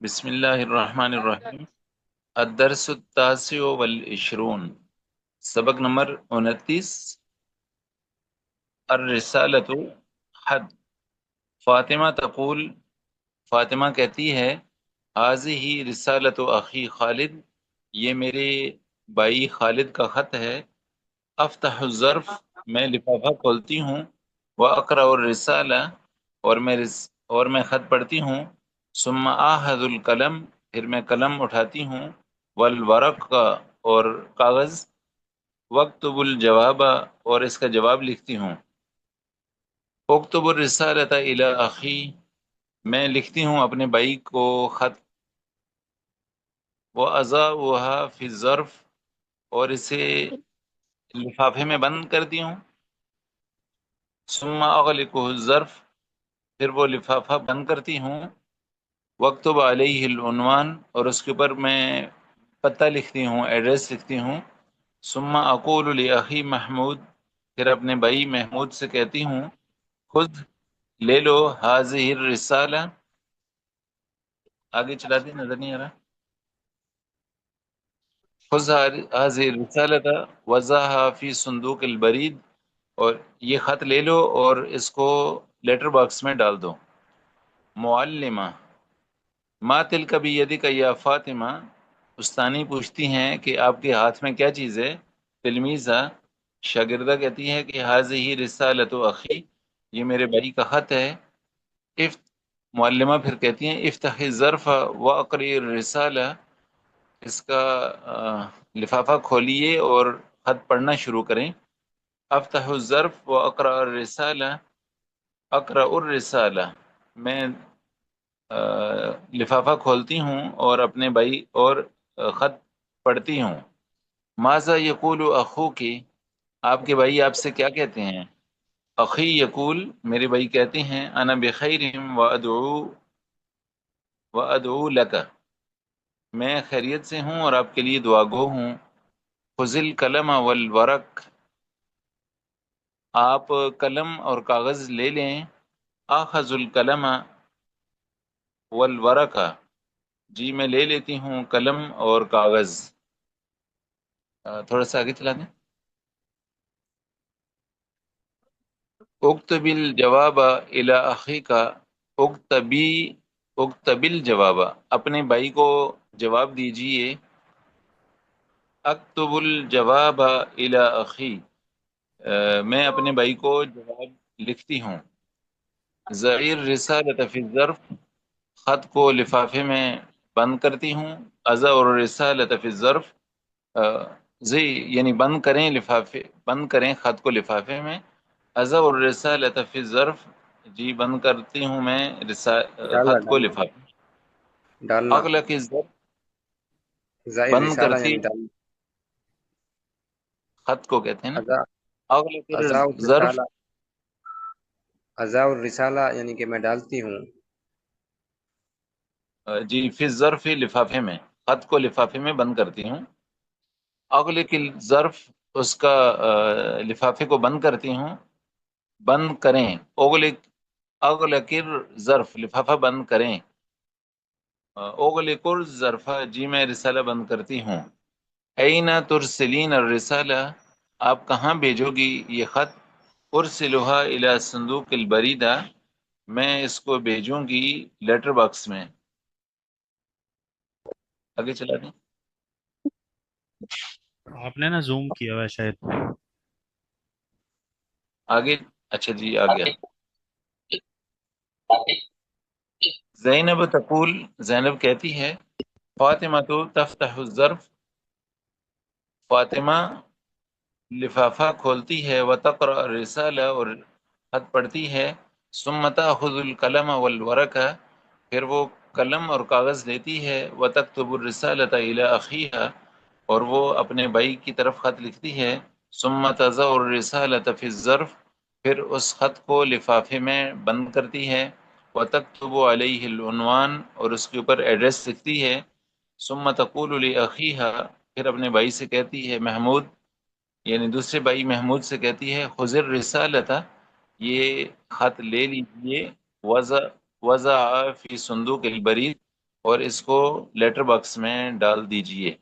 بسم اللہ الرحمن الرحیم۔ الدرس التاسع والعشرون، سبق نمبر 29۔ الرسالۃ، حد۔ فاطمہ تقول، فاطمہ کہتی ہے، هذه رسالۃ اخی خالد، یہ میرے بھائی خالد کا خط ہے۔ افتح الظرف، میں لفافہ کھولتی ہوں۔ واقرأ الرسالہ، اور میں خط پڑھتی ہوں۔ ثم آخذ القلم، پھر میں قلم اٹھاتی ہوں۔ والورق کا، اور کاغذ۔ واکتب الجواب، اور اس کا جواب لکھتی ہوں۔ اکتب الرسالۃ الی اخی، میں لکھتی ہوں اپنے بھائی کو خط۔ واضعها فی الظرف، اور اسے لفافے میں بند کرتی ہوں۔ ثم اغلق الظرف، پھر وہ لفافہ بند کرتی ہوں۔ واکتب علیہ العنوان، اور اس کے اوپر میں پتہ لکھتی ہوں، ایڈریس لکھتی ہوں۔ ثم اقول لاخی محمود، پھر اپنے بھائی محمود سے کہتی ہوں، خود، لے لو، هذه الرسالہ، آگے چلا دیں، نظر نہیں آ رہا۔ خذ هذه الرسالہ وضعها فی صندوق البرید، اور یہ خط لے لو اور اس کو لیٹر باکس میں ڈال دو۔ معلمہ، ما تلک بیدک یا فاطمہ، استانی پوچھتی ہیں کہ آپ کے ہاتھ میں کیا چیز ہے۔ تلمیذہ، شاگردہ کہتی ہے کہ هذه رسالۃ اخی، یہ میرے بھائی کا خط ہے۔ معلمہ پھر کہتی ہیں، افتح الظرف واقرئ الرسالہ، اس کا لفافہ کھولیے اور خط پڑھنا شروع کریں۔ افتح الظرف واقرأ الرسالہ، اقرأ الرسالہ، میں لفافہ کھولتی ہوں اور اپنے بھائی اور خط پڑھتی ہوں۔ ماذا یقول اخوکی، آپ کے بھائی آپ سے کیا کہتے ہیں۔ اخی یقول، میرے بھائی کہتے ہیں، انا بخیر وادعو لک، میں خیریت سے ہوں اور آپ کے لیے دعا گو ہوں۔ خذ القلم والورق، آپ قلم اور کاغذ لے لیں۔ آخذ القلم والورق، جی میں لے لیتی ہوں قلم اور کاغذ۔ تھوڑا سا آگے چلا دیں۔ اکتب الجواب الی اخیک، اکتبی، اکتب الجواب، اپنے بھائی کو جواب دیجئے۔ اکتب الجواب الی اخی، میں اپنے بھائی کو جواب لکھتی ہوں۔ ضعیر رسالۃ فی الظرف، خط کو لفافے میں بند کرتی ہوں۔ اضع الرسالۃ فی الظرف، زی یعنی بند کریں، لفافے بند کریں خط کو لفافے میں۔ اضع الرسالۃ فی الظرف، جی بند کرتی ہوں میں ڈالنا خط کو ڈالنا لفافے میں۔ ڈالنا اغلق الظرف، ظاہر بند رسالہ کرتی، یعنی ڈالنا۔ خط کو کہتے ہیں نا۔ ازا اغلق ازا الظرف، الرسالہ، ازا الرسالہ یعنی کہ میں ڈالتی ہوں۔ جی فی الظرف، لفافے میں، خط کو لفافے میں بند کرتی ہوں۔ اغلق الظرف، اس کا لفافے کو بند کرتی ہوں، بند کریں۔ اغلق، اغلق الظرف، لفافہ بند کریں۔ اغلق الظرف، جی میں رسالہ بند کرتی ہوں۔ این ترسلین الرسالہ، آپ کہاں بھیجو گی یہ خط۔ ارسلها الی صندوق البریدہ، میں اس کو بھیجوں گی لیٹر باکس میں۔ آگے چلا دیں۔ آپ نے نا زوم کیا ہوا ہے شاید۔ آگے، اچھا جی آ گیا۔ زینب تقول، زینب کہتی ہے، فاطمہ تو تفتح الظرف، فاطمہ لفافہ کھولتی ہے، وتقرأ الرسالہ، اور خط پڑھتی ہے۔ ثم تأخذ القلم والورق، پھر وہ قلم اور کاغذ لیتی ہے۔ وتكتب الرسالة إلى أخيها، اور وہ اپنے بھائی کی طرف خط لکھتی ہے۔ ثم تضع الرسالة في الظرف، پھر اس خط کو لفافے میں بند کرتی ہے۔ وتكتب عليه العنوان، اور اس کے اوپر ایڈریس لکھتی ہے۔ ثم تقول لأخيها، پھر اپنے بھائی سے کہتی ہے، محمود، یعنی دوسرے بھائی محمود سے کہتی ہے، خذ الرسالۃ، یہ خط لے لیجئے۔ وضع، وضع فی صندوق البرید، اور اس کو لیٹر باکس میں ڈال دیجئے.